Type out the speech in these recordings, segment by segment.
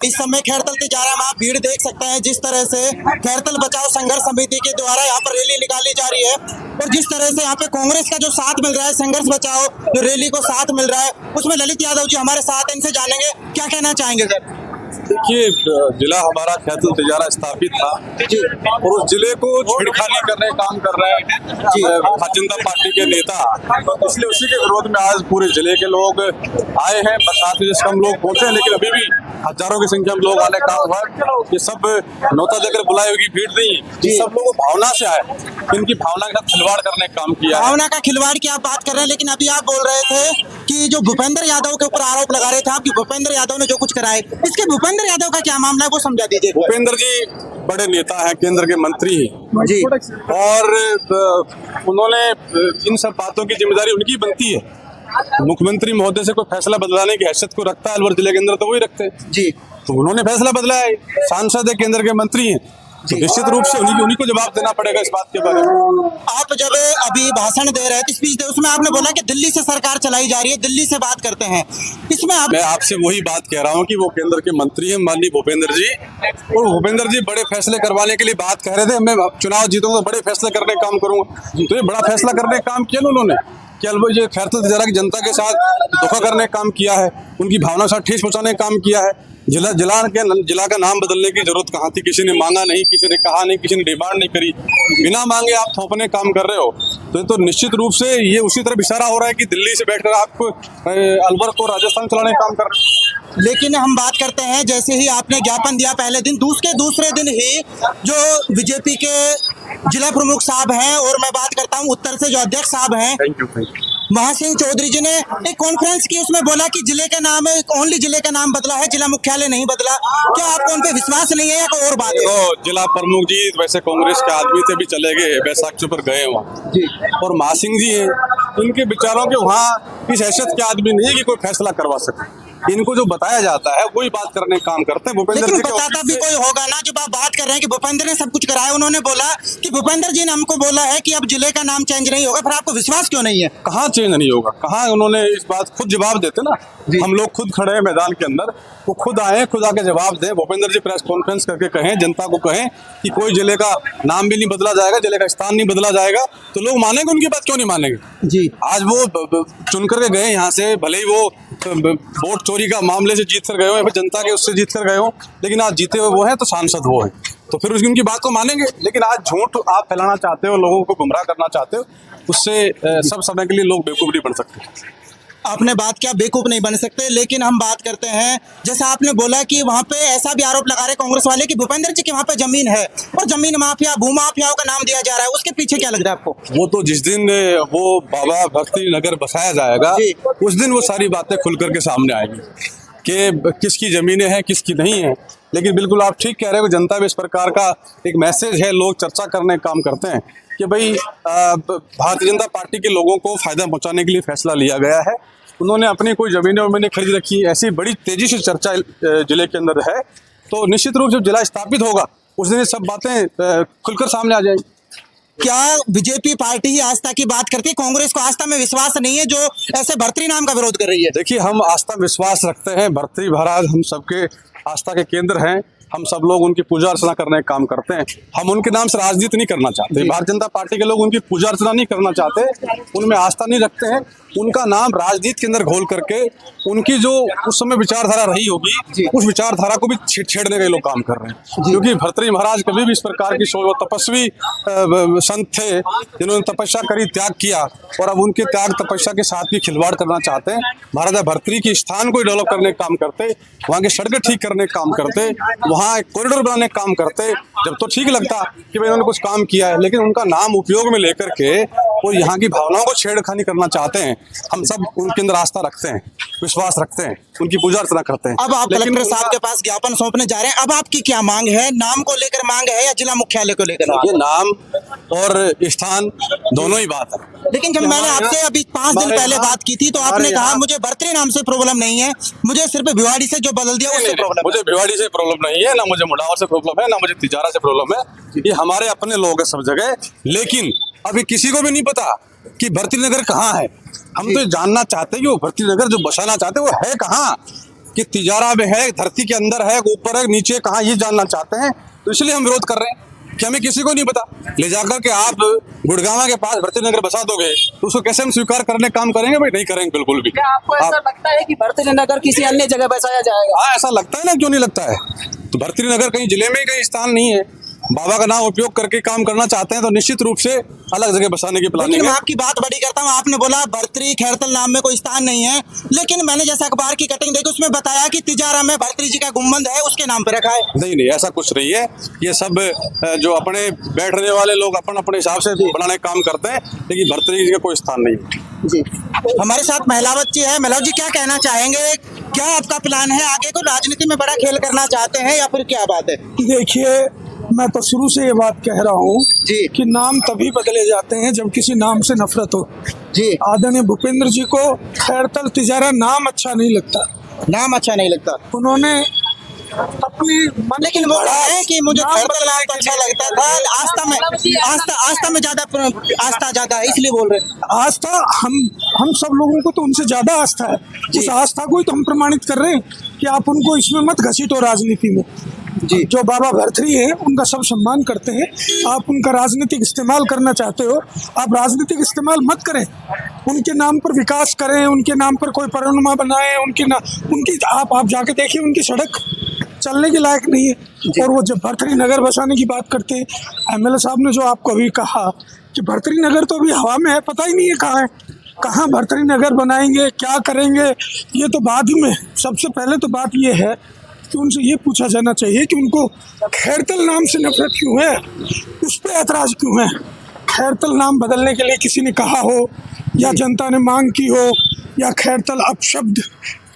इस समय खैरतल तिजारा में आप भीड़ देख सकते हैं। जिस तरह से खैरतल बचाओ संघर्ष समिति के द्वारा यहाँ पर रैली निकाली जा रही है और जिस तरह से यहाँ पे कांग्रेस का जो साथ मिल रहा है, संघर्ष बचाओ जो रैली को साथ मिल रहा है, उसमें ललित यादव जी हमारे साथ, इनसे जानेंगे क्या कहना चाहेंगे सर। देखिए, जिला हमारा खैरतल तिजारा स्थापित था और उस जिले को छेड़खानी करने का काम कर रहे हैं भारतीय जनता पार्टी के नेता, इसलिए उसी के विरोध में आज पूरे जिले के लोग आए हैं। बरसात में हम लोग पहुंचे हैं, लेकिन अभी भी हजारों की संख्या में लोग आने का काम हुआ। ये सब न्योता देकर बुलाई हुई भीड़ नहीं, ये सब लोग भावना से आए, इनकी भावना के साथ खिलवाड़ करने का काम किया। भावना का खिलवाड़ की आप बात कर रहे हैं, लेकिन अभी आप बोल रहे थे कि जो भूपेंद्र यादव के ऊपर आरोप लगा रहे थे आप कि भूपेंद्र यादव ने जो कुछ कराए, इसके भूपेंद्र यादव का क्या मामला है वो समझा दीजिए। भूपेंद्र जी बड़े नेता हैं, केंद्र के मंत्री जी, और उन्होंने इन सब बातों की जिम्मेदारी उनकी बनती है। मुख्यमंत्री महोदय से कोई फैसला बदलाने की हैसियत को रखता है अलवर जिले के अंदर, तो वही रखते हैं जी। तो उन्होंने फैसला बदला है, सांसद है, केंद्र के मंत्री हैं, तो निश्चित रूप से उन्हीं को जवाब देना पड़ेगा इस बात के बारे में। आप जब अभी भाषण दे रहे थे, स्पीच उसमें आपने बोला कि दिल्ली से सरकार चलाई जा रही है, दिल्ली से बात करते हैं, इसमें मैं आपसे वही बात कह रहा हूँ कि वो केंद्र के मंत्री हैं माननीय भूपेंद्र जी, और भूपेंद्र जी बड़े फैसले करवाने के लिए बात कह रहे थे। मैं चुनाव जीतूंगा तो बड़े फैसले करने का काम करूंगा, तो ये बड़ा फैसला करने का काम किया ना उन्होंने, कि अलवर ये खैरतल तिजारा की जनता के साथ धोखा करने का काम किया है, उनकी भावना के साथ ठेस पहुंचाने का काम किया है। जिला का नाम बदलने की जरूरत कहाँ थी, किसी ने मांगा नहीं, किसी ने कहा नहीं, किसी ने डिमांड नहीं करी, बिना मांगे आप थोपने काम कर रहे हो, तो निश्चित रूप से ये उसी तरफ इशारा हो रहा है कि दिल्ली से बैठकर आप अलवर को राजस्थान चलाने का काम कर रहे हो। लेकिन हम बात करते हैं, जैसे ही आपने ज्ञापन दिया पहले दिन, दूसरे दिन ही जो बीजेपी के जिला प्रमुख साहब हैं और मैं बात करता हूं उत्तर से जो अध्यक्ष साहब हैं थैंक यू महासिंह चौधरी जी ने एक कॉन्फ्रेंस की, उसमें बोला कि जिले का नाम है, ओनली जिले का नाम बदला है, जिला मुख्यालय नहीं बदला। क्या आपको उन पे विश्वास नहीं है या कोई और बात है? तो जिला प्रमुख जी वैसे कांग्रेस के आदमी थे, भी चले गए, बैसाखी पर गए वहाँ जी, और महासिंह जी हैं, उनके विचारों के वहाँ इस हैसियत के आदमी नहीं है कि कोई फैसला करवा सके। इनको जो बताया जाता है वही बात करने का काम करते हैं। भूपेंद्र जी लेकिन बताता भी कोई होगा ना, जब आप बात कर रहे हैं कि भूपेंद्र ने सब कुछ कराया, उन्होंने बोला कि भूपेंद्र जी ने हमको बोला है कि अब जिले का नाम चेंज नहीं होगा, फिर आपको विश्वास क्यों नहीं है? कहाँ चेंज नहीं होगा, कहाँ उन्होंने इस बात खुद जवाब देते ना, हम लोग खुद खड़े हैं मैदान के अंदर, वो खुद आए, खुद आके जवाब दें। भूपेंद्र जी प्रेस कॉन्फ्रेंस करके कहें, जनता को कहें कि कोई जिले का नाम भी नहीं बदला जाएगा, जिले का स्थान नहीं बदला जाएगा, तो लोग मानेंगे, उनकी बात क्यों नहीं मानेंगे जी। आज वो चुन करके गए यहाँ से, भले ही वो वोट चोरी का मामले से जीत कर गए हो या फिर जनता के उससे जीत कर गए हो, लेकिन आज जीते हुए वो हैं तो सांसद वो हैं, तो फिर उनकी बात को मानेंगे। लेकिन आज झूठ आप फैलाना चाहते हो, लोगों को गुमराह करना चाहते हो, उससे सब समय के लिए लोग बेवकूफ नहीं बन सकते। आपने बात किया बेवकूफ नहीं बन सकते, लेकिन हम बात करते हैं, जैसा आपने बोला कि वहाँ पे ऐसा भी आरोप लगा रहे कांग्रेस वाले कि भूपेंद्र जी की वहाँ पे जमीन है और जमीन माफिया, भूमाफियाओं का नाम दिया जा रहा है, उसके पीछे क्या लग रहा है आपको? वो तो जिस दिन वो बाबा भक्ति नगर बसाया जाएगा, उस दिन वो सारी बातें खुल करके सामने आएंगी कि किसकी जमीनें हैं, किसकी नहीं है। लेकिन बिल्कुल आप ठीक कह रहे हो, जनता में इस प्रकार का एक मैसेज है, लोग चर्चा करने का काम करते हैं कि भाई भारतीय जनता पार्टी के लोगों को फायदा पहुंचाने के लिए फैसला लिया गया है, उन्होंने अपनी कोई जमीनें उन्होंने खरीद रखी, ऐसी बड़ी तेजी से चर्चा जिले के अंदर है। तो निश्चित रूप से जब जिला स्थापित होगा उस दिन ये सब बातें खुलकर सामने आ जाएगी। क्या बीजेपी पार्टी ही आस्था की बात करती है? कांग्रेस को आस्था में विश्वास नहीं है जो ऐसे भर्तृ नाम का विरोध कर रही है? देखिए, हम आस्था विश्वास रखते हैं, भर्तृ महाराज हम सबके आस्था के केंद्र हैं, हम सब लोग उनकी पूजा अर्चना करने का काम करते हैं। हम उनके नाम से राजनीति नहीं करना चाहते, भारतीय जनता पार्टी के लोग उनकी पूजा अर्चना नहीं करना चाहते, उनमें आस्था नहीं रखते हैं। उनका नाम राजनीति के अंदर घोल करके उनकी जो उस समय विचारधारा रही होगी, उस विचारधारा को भी छेड़ने के लोग काम कर रहे हैं। क्योंकि भर्तृ महाराज कभी भी इस प्रकार की सोच, तपस्वी संत थे जिन्होंने तपस्या करी, त्याग किया, और अब उनके त्याग तपस्या के साथ भी खिलवाड़ करना चाहते हैं। महाराजा भर्तृ के स्थान को डेवलप करने का काम करते, वहाँ की सड़कें ठीक करने का काम करते, वहाँ एक कॉरिडोर बनाने का काम करते, जब तो ठीक लगता कि भाई उन्होंने कुछ काम किया है, लेकिन उनका नाम उपयोग में लेकर के वो यहाँ की भावनाओं को छेड़खानी करना चाहते हैं। हम सब उनके अंदर आस्था रखते हैं, विश्वास रखते हैं, उनकी पूजा अर्चना करते हैं। अब आप कलेक्टर साहब के पास ज्ञापन सौंपने जा रहे हैं, अब आपकी क्या मांग है? नाम को लेकर मांग है या जिला मुख्यालय को लेकर? ये नाम और स्थान दोनों ही बात है। लेकिन जब मैंने आपसे अभी 5 दिन पहले बात की थी तो आपने कहा मुझे भर्तृ नाम से प्रॉब्लम नहीं है, मुझे सिर्फ भिवाड़ी से जो बदल दिया उससे प्रॉब्लम। मुझे भिवाड़ी से प्रॉब्लम नहीं है, ना मुझे मुंडावर से प्रॉब्लम है, ना मुझे तिजारा से प्रॉब्लम है। ये हमारे अपने लोग हैं सब जगह। लेकिन अभी किसी को भी नहीं पता कि भर्तृ नगर कहाँ है। हम तो जानना चाहते हैं कि वो भर्तृ नगर जो बसाना चाहते हैं वो है कहाँ, कि तिजारा में है, धरती के अंदर है, ऊपर है, नीचे कहाँ, ये जानना चाहते हैं। तो इसलिए हम विरोध कर रहे हैं कि हमें किसी को नहीं पता। ले जाकर के आप गुड़गांव के पास भर्तृहरि नगर बसा दोगे तो उसको कैसे हम स्वीकार करने का काम करेंगे? भाई नहीं करेंगे बिल्कुल भी। क्या आपको ऐसा लगता है कि भर्तृहरि नगर किसी अन्य जगह बसाया जाएगा? हाँ, ऐसा लगता है ना, क्यों नहीं लगता है? तो भर्तृहरि नगर कहीं जिले में ही कहीं स्थान नहीं है। बाबा का नाम उपयोग करके काम करना चाहते हैं तो निश्चित रूप से अलग जगह बसाने की प्लानिंग लेकिन है। मैं आपकी बात बड़ी करता हूँ, आपने बोला भर्तृहरि खैरतल नाम में कोई स्थान नहीं है, लेकिन मैंने जैसे अखबार की कटिंग देखी उसमें बताया कि तिजारा में भर्तृहरि जी का गुम्बद है, उसके नाम पे रखा है। नहीं, ऐसा कुछ नहीं है। ये सब जो अपने बैठने वाले लोग अपने हिसाब से बनाने का काम करते हैं, लेकिन भर्तृहरि जी का कोई स्थान नहीं है। जी, हमारे साथ महिला बच्ची है। महिला जी, क्या कहना चाहेंगे? क्या आपका प्लान है आगे? को राजनीति में बड़ा खेल करना चाहते हैं या फिर क्या बात है? देखिए, मैं तो शुरू से ये बात कह रहा हूँ जी कि नाम तभी बदले जाते हैं जब किसी नाम से नफरत हो। जी, आदरणीय भूपेंद्र जी को खैरतल तिजारा नाम अच्छा नहीं लगता, नाम अच्छा नहीं लगता, उन्होंने अपनी मन लेकिन वो कह रहे हैं कि मुझे खैरतल नाम तो अच्छा लगता था। आस्था में ज्यादा है, इसलिए बोल रहे हैं। आस्था, हम सब लोगों को तो उनसे ज्यादा आस्था है। उस आस्था को ही तो हम प्रमाणित कर रहे हैं कि आप उनको इसमें मत घसीटो राजनीति में। जी, जो बाबा भर्तृहरि हैं उनका सब सम्मान करते हैं। आप उनका राजनीतिक इस्तेमाल करना चाहते हो, आप राजनीतिक इस्तेमाल मत करें। उनके नाम पर विकास करें, उनके नाम पर कोई परियोजना बनाएं, उनकी आप जाके देखिए, उनकी सड़क चलने के लायक नहीं है। और वो जब भर्तृहरि नगर बसाने की बात करते हैं, एमएलए साहब ने जो आपको अभी कहा कि भर्तृहरि नगर तो अभी हवा में है, पता ही नहीं है कहाँ है, कहाँ भर्तृहरि नगर बनाएंगे, क्या करेंगे, ये तो बाद में। सबसे पहले तो बात ये है कि उनसे ये पूछा जाना चाहिए कि उनको खैरतल नाम से नफरत क्यों है, उस पर ऐतराज क्यों है। खैरतल नाम बदलने के लिए किसी ने कहा हो या जनता ने मांग की हो या खैरतल अपशब्द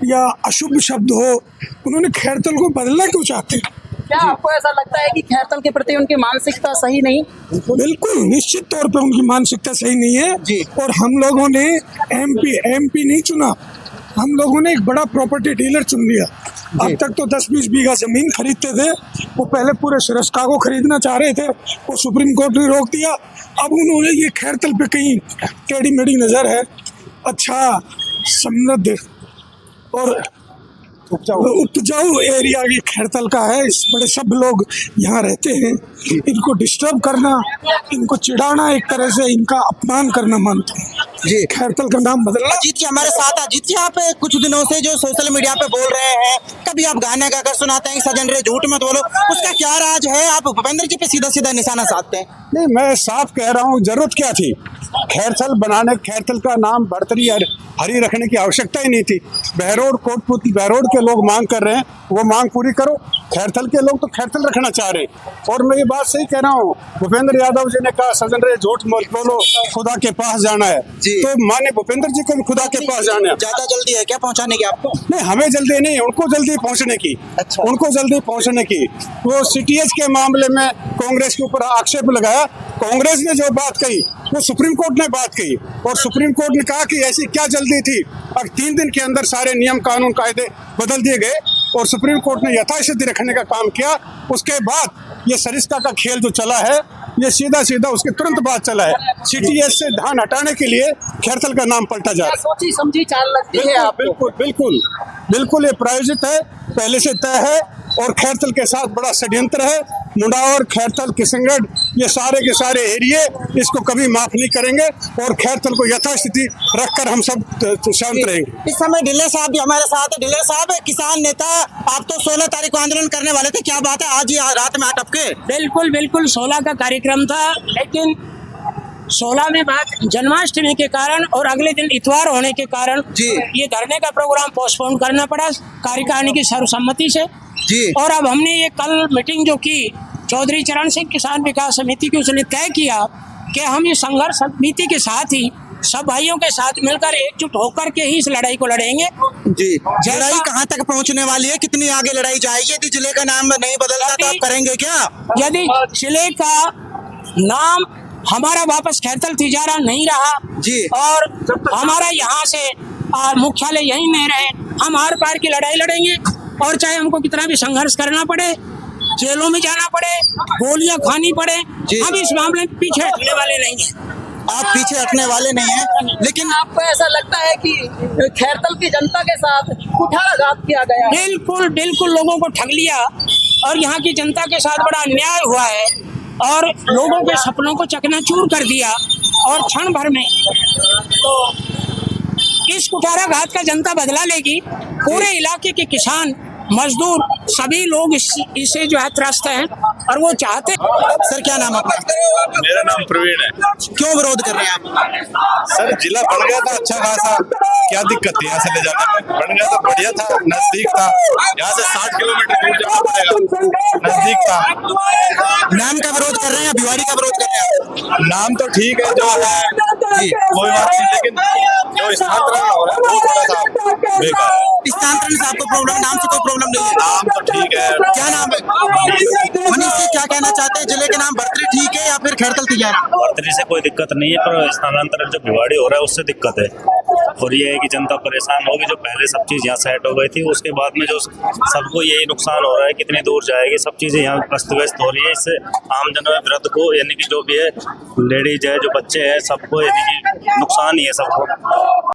या अशुभ शब्द हो, उन्होंने खैरतल को बदलना क्यों चाहते हैं? क्या आपको ऐसा लगता है कि खैरतल के प्रति उनकी मानसिकता सही नहीं? बिल्कुल, निश्चित तौर पे उनकी मानसिकता सही नहीं है। जी। और हम लोगों ने एमपी नहीं चुना, हम लोगों ने एक बड़ा प्रॉपर्टी डीलर चुन लिया। अब तक तो 10-20 बीघा जमीन खरीदते थे, वो पहले पूरे सिरस्का को खरीदना चाह रहे थे, वो सुप्रीम कोर्ट ने रोक दिया। अब उन्होंने ये खैरतल पे कहीं टेढ़ी मेढ़ी नजर है। अच्छा, समृद्ध और उपजाऊ एरिया ये खैरतल का है, इस बड़े सब लोग यहाँ रहते हैं। इनको डिस्टर्ब करना, इनको चिढ़ाना, एक तरह से इनका अपमान करना मानता हूँ। जी, खैरतल का नाम बदलना। अजीत जी हमारे साथ हैं। अजीत जी, आप कुछ दिनों से जो सोशल मीडिया पे बोल रहे हैं, कभी आप गाने गाकर सुनाते हैं सजन रे झूठ मत बोलो, उसका क्या राज है? आप भूपेंद्र जी पे सीधा सीधा निशाना साधते हैं। नहीं, मैं साफ कह रहा हूँ, जरूरत क्या थी खैरतल बनाने? खैरतल का नाम भर्तृहरि हरि रखने की आवश्यकता ही नहीं थी। बहरोड कोटपुतली बहरोड के लोग मांग कर रहे हैं, वो मांग पूरी करो। खैरतल के लोग तो खैरतल रखना चाह रहे हैं। और मैं ये बात सही कह रहा हूँ, भूपेंद्र यादव जी ने कहा सजन रे झूठ मत बोलो, खुदा के पास जाना है। तो माने भूपेंद्र जी को भी खुदा के पास जाना है। ज्यादा जल्दी है क्या पहुंचाने की आपको? नहीं, हमें जल्दी नहीं, उनको जल्दी पहुंचने की। अच्छा। उनको जल्दी पहुंचने की। वो सीटीएच के मामले में कांग्रेस के ऊपर आक्षेप लगाया। कांग्रेस ने जो बात कही वो सुप्रीम कोर्ट ने बात कही, और सुप्रीम कोर्ट ने कहा कि ऐसी क्या जल्दी थी। अब 3 दिन के अंदर सारे नियम कानून कायदे बदल दिए गए और सुप्रीम कोर्ट ने यथास्थिति रखने का काम किया। उसके बाद ये सरिस्का का खेल जो चला है, ये सीधा उसके तुरंत बाद चला है। सीटीएस से ध्यान हटाने के लिए खैरतल का नाम पलटा जा रहा है। सोची समझी चाल लगती है आपको? बिल्कुल ये प्रायोजित है, पहले से तय है। और खैरतल के साथ बड़ा षड्यंत्र है। मुंडावर, खैरतल, किशनगढ़, ये सारे के सारे एरिए इसको कभी माफ नहीं करेंगे और खैरतल को यथास्थिति रखकर हम सब शांत रहेंगे। इस समय ढिल्ले साहब भी हमारे साथ है। ढिल्ले साहब, किसान नेता, आप तो 16 तारीख को आंदोलन करने वाले थे, क्या बात है आज ही रात में टपके? बिल्कुल 16 का कार्यक्रम था, लेकिन 16 में बात जन्माष्टमी के कारण और अगले दिन इतवार होने के कारण ये धरने का प्रोग्राम पोस्टपोन करना पड़ा कार्यकारिणी की सर्वसम्मति से। जी। और अब हमने ये कल मीटिंग जो की चौधरी चरण सिंह किसान विकास समिति की, उसने तय किया कि हम ये संघर्ष समिति के साथ ही सब भाइयों के साथ मिलकर एकजुट होकर के ही इस लड़ाई को लड़ेंगे। जी, लड़ाई कहाँ तक पहुँचने वाली है? कितनी आगे लड़ाई जाएगी? यदि जिले का नाम नहीं बदलता तो आप करेंगे क्या? यदि जिले का नाम हमारा वापस खैरतल तिजारा नहीं रहा जी, और हमारा यहाँ से मुख्यालय यहीं नहीं रहे, हम हर पार की लड़ाई लड़ेंगे। और चाहे हमको कितना भी संघर्ष करना पड़े, जेलों में जाना पड़े, गोलियां खानी पड़े, हम इस मामले में पीछे हटने वाले नहीं हैं। आप पीछे हटने वाले नहीं हैं। लेकिन आपको ऐसा लगता है कि खैरतल की जनता के साथ कुठाराघात किया गया है। बिल्कुल बिल्कुल लोगों को ठग लिया और यहाँ की जनता के साथ बड़ा अन्याय हुआ है और लोगों के सपनों को चकनाचूर कर दिया और क्षण भर में। तो इस कुठाराघात का जनता बदला लेगी। पूरे इलाके के किसान मजदूर सभी लोग इससे जो है त्रस्त हैं और वो चाहते हैं। सर क्या नाम आपका? मेरा नाम प्रवीण है। क्यों विरोध कर रहे हैं आप? सर जिला बन गया था अच्छा खासा, क्या दिक्कत थी यहाँ से ले जाने में? बन गया तो बढ़िया था, नजदीक था, यहाँ से 60 किलोमीटर दूर जाना पड़ेगा, नजदीक था। नाम का विरोध कर रहे हैं या भिवाड़ी का विरोध कर रहे हैं? नाम तो ठीक है जो है, कोई बात नहीं, लेकिन जो स्थानांतरण हो रहा है वो थोड़ा सा बेकार है। स्थानांतरण से आपको प्रॉब्लम, नाम से कोई प्रॉब्लम नहीं है? नाम तो ठीक है। क्या नाम है? मनीष जी क्या कहना चाहते हैं? जिले के नाम बर्तरी ठीक है या फिर खैरतल तिजारा? बर्तरी से कोई दिक्कत नहीं है, पर स्थानांतरण जो भिवाड़ी हो रहा है उससे दिक्कत है। और ये है कि जनता परेशान होगी। जो पहले सब चीज़ यहाँ सेट हो गई थी, उसके बाद में जो सबको यही नुकसान हो रहा है, कितनी दूर जाएगी, सब चीज़ें यहाँ अस्त व्यस्त हो रही है। इससे आम जनों वृद्ध को, यानी कि जो भी है, लेडीज है, जो बच्चे हैं, सबको यानी कि नुकसान ही है सबको।